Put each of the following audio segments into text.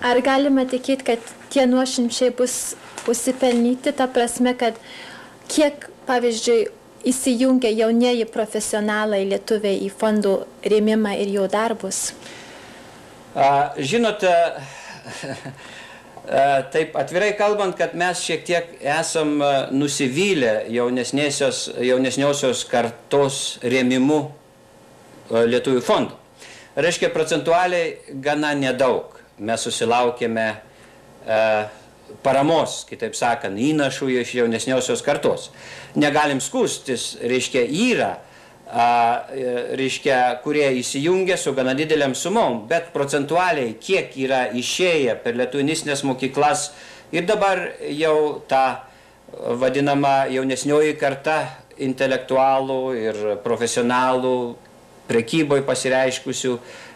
Ar galima tikėti, kad tie nuošimčiai bus užsipelnyti, ta prasme, kad kiek, pavyzdžiui, įsijungia jaunieji profesionalai lietuviai į fondų rėmimą ir jų darbus? Žinote, taip atvirai kalbant, kad mes šiek tiek esam nusivylę jaunesniosios kartos rėmimu Lietuvių fondų. Reiškia, procentualiai gana nedaug mes susilaukėme paramos, kitaip sakant, įnašų iš jaunesniosios kartos. Negalim skūstis, reiškia, yra, reiškia, kurie įsijungia su gana dideliam sumom, bet procentualiai, kiek yra išėję per lietuvinistinės mokyklas ir dabar jau ta vadinama jaunesnioji karta intelektualų ir profesionalų, prekyboj pasireiškusių,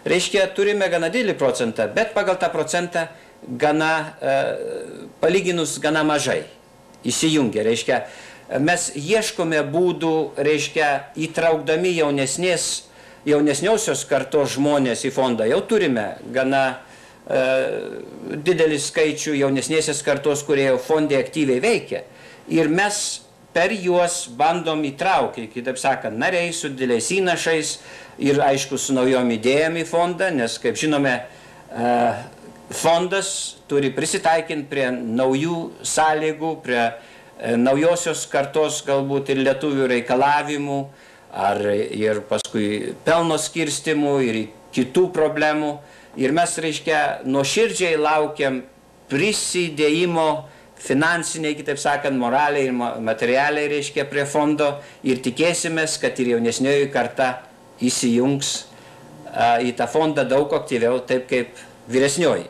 reiškia, turime gana didelį procentą, bet pagal tą procentą palyginus gana mažai įsijungia. Reiškia, mes ieškome būdų, reiškia, įtraukdami jaunesniosios kartos žmonės į fondą. Jau turime gana didelį skaičių jaunesnėsios kartos, kurie jau fondai aktyviai veikia. Ir mes per juos bandom įtraukti, kitaip sakant, nariai su dideliais įnašais ir, aišku, su naujom idėjom į fondą, nes, kaip žinome, fondas turi prisitaikinti prie naujų sąlygų, prie naujosios kartos galbūt ir lietuvių reikalavimų, ir paskui pelno skirstimų ir kitų problemų. Ir mes, reiškia, nuoširdžiai laukiam prisidėjimo finansiniai, kitaip sakant, moraliai ir materialiai, reiškia, prie fondo ir tikėsimės, kad ir jaunesnioji karta įsijungs į tą fondą daug aktyviau, taip kaip vyresnioji.